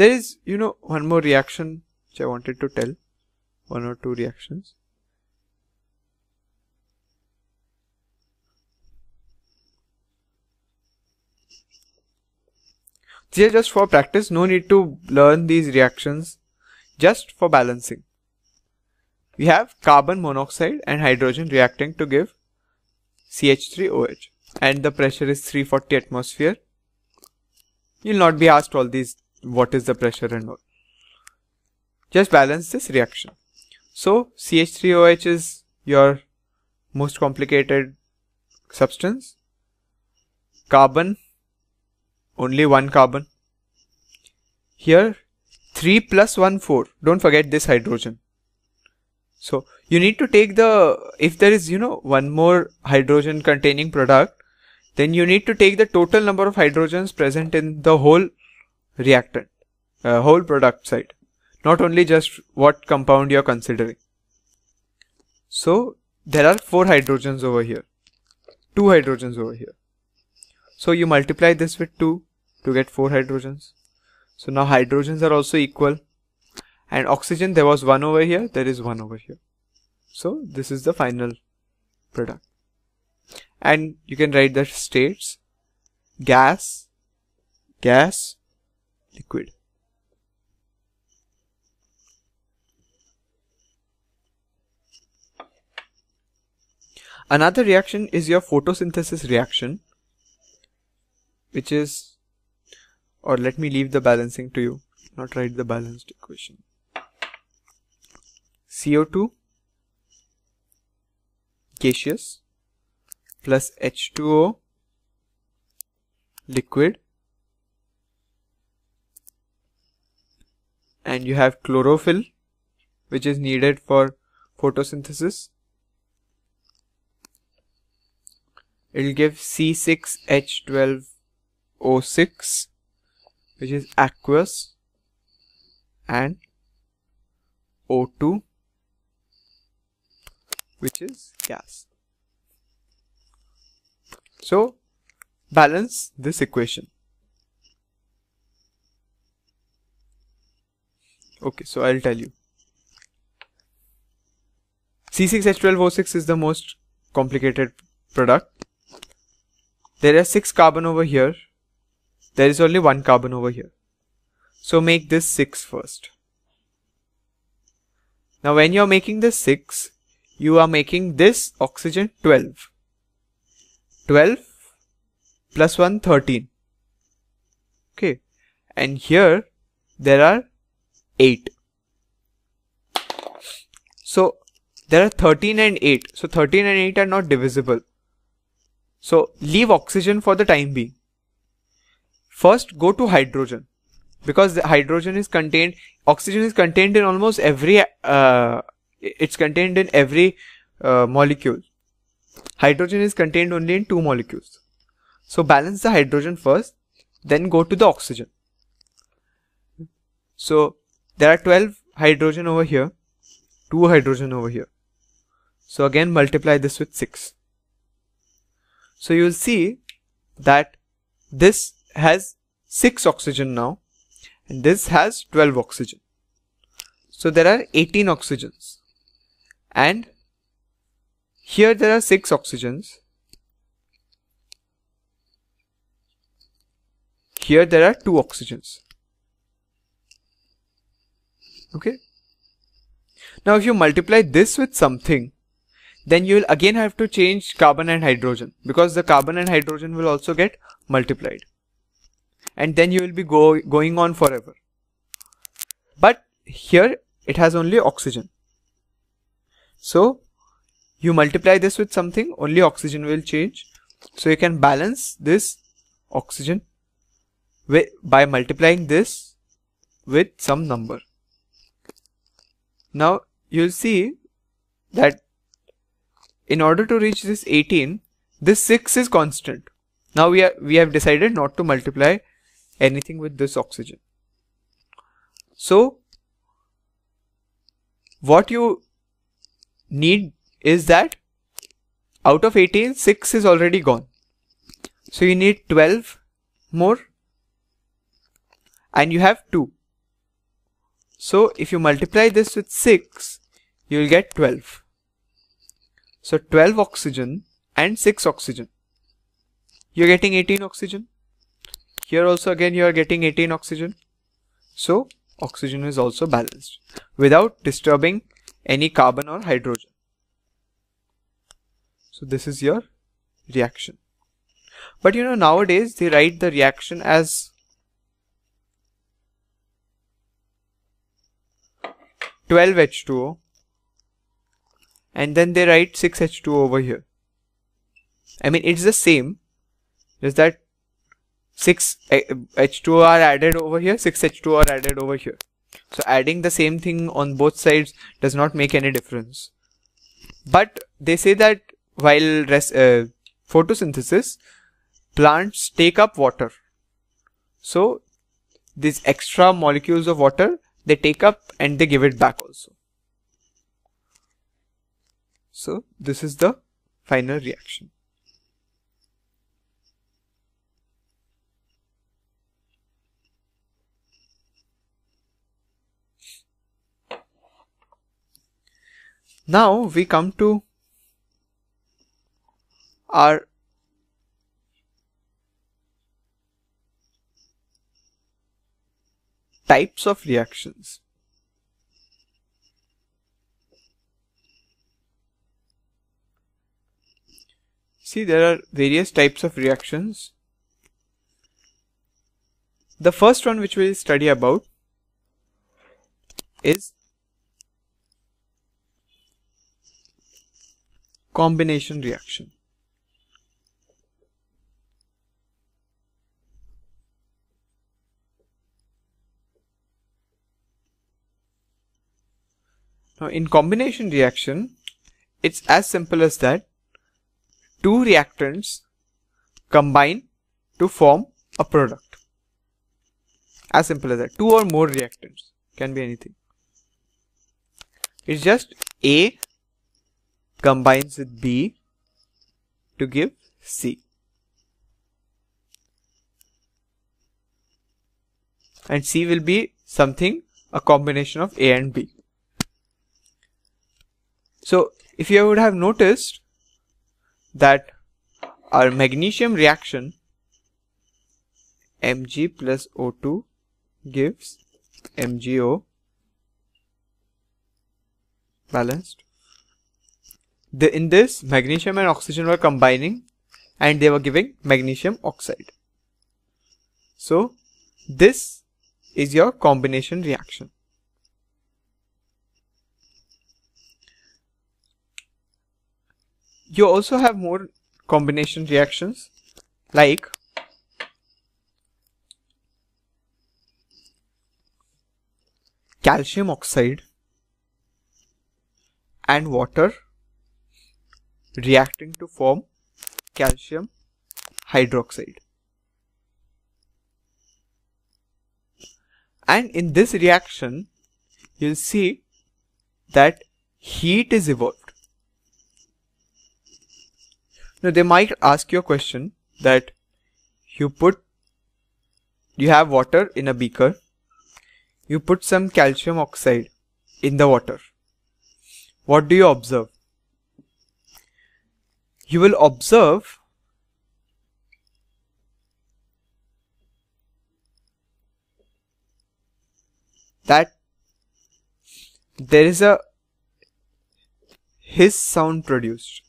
There is, one more reaction which I wanted to tell. One or two reactions. These are just for practice. No need to learn these reactions. Just for balancing. We have carbon monoxide and hydrogen reacting to give CH3OH. And the pressure is 340 atmosphere. You'll not be asked all these, what is the pressure and all. Just balance this reaction. So CH3OH is your most complicated substance. Carbon, only one carbon. Here 3 plus 1, 4. Don't forget this hydrogen. So you need to take if there is one more hydrogen containing product, then you need to take the total number of hydrogens present in the whole reactant, whole product side, not only just what compound you are considering. So there are 4 hydrogens over here, 2 hydrogens over here. So you multiply this with 2 to get 4 hydrogens. So now hydrogens are also equal, and oxygen, there was 1 over here, there is 1 over here. So this is the final product. And you can write the states: gas, gas, liquid. Another reaction is your photosynthesis reaction, which is, or let me leave the balancing to you, not write the balanced equation. CO2 gaseous plus H2O liquid, and you have chlorophyll, which is needed for photosynthesis. It will give C6H12O6, which is aqueous, and O2, which is gas. So balance this equation. Okay, so I'll tell you. C6H12O6 is the most complicated product. There are 6 carbon over here. There is only 1 carbon over here. So make this 6 first. Now when you are making this 6, you are making this oxygen 12. 12 plus 1, 13. Okay. And here there are 8. So there are 13 and 8. So 13 and 8 are not divisible. So leave oxygen for the time being. First go to hydrogen, because the hydrogen is contained, oxygen is contained in almost every, it's contained in every molecule. Hydrogen is contained only in 2 molecules. So balance the hydrogen first, then go to the oxygen. So there are 12 hydrogen over here, 2 hydrogen over here. So again multiply this with 6. So you will see that this has 6 oxygen now, and this has 12 oxygen. So there are 18 oxygens, and here there are 6 oxygens. Here there are 2 oxygens. Okay. Now if you multiply this with something, then you will again have to change carbon and hydrogen, because the carbon and hydrogen will also get multiplied, and then you will be going on forever. But here it has only oxygen. So you multiply this with something, only oxygen will change. So you can balance this oxygen by multiplying this with some number. Now you'll see that in order to reach this 18, this 6 is constant. Now we have decided not to multiply anything with this oxygen. So what you need is that out of 18, 6 is already gone. So you need 12 more, and you have 2. So if you multiply this with 6, you will get 12. So 12 oxygen and 6 oxygen. You're getting 18 oxygen. Here also again you are getting 18 oxygen. So oxygen is also balanced without disturbing any carbon or hydrogen. So this is your reaction. But you know, nowadays they write the reaction as 12H2O and then they write 6H2O over here. I mean, it's the same, just that 6 H2O are added over here, 6 H2O are added over here. So adding the same thing on both sides does not make any difference. But they say that while photosynthesis, plants take up water. So these extra molecules of water, they take up and they give it back also. So this is the final reaction. Now we come to our types of reactions. See, there are various types of reactions. The first one which we'll study about is combination reaction. Now in combination reaction, it's as simple as that. Two reactants combine to form a product. As simple as that. Two or more reactants, can be anything. It's just A combines with B to give C. And C will be something, a combination of A and B. So if you would have noticed that our magnesium reaction, Mg plus O2 gives MgO, balanced. In this, magnesium and oxygen were combining and they were giving magnesium oxide. So this is your combination reaction. You also have more combination reactions like calcium oxide and water reacting to form calcium hydroxide. And in this reaction, you'll see that heat is evolved. Now they might ask you a question that you have water in a beaker, you put some calcium oxide in the water. What do you observe? You will observe that there is a hiss sound produced.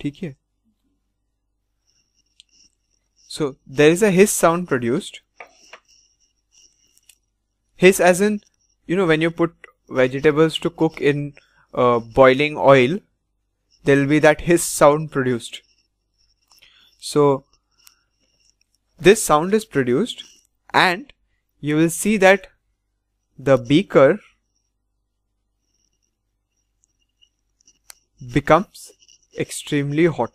ठीक है? So there is a hiss sound produced. Hiss as in, you know, when you put vegetables to cook in boiling oil, there will be that hiss sound produced. So this sound is produced and you will see that the beaker becomes extremely hot.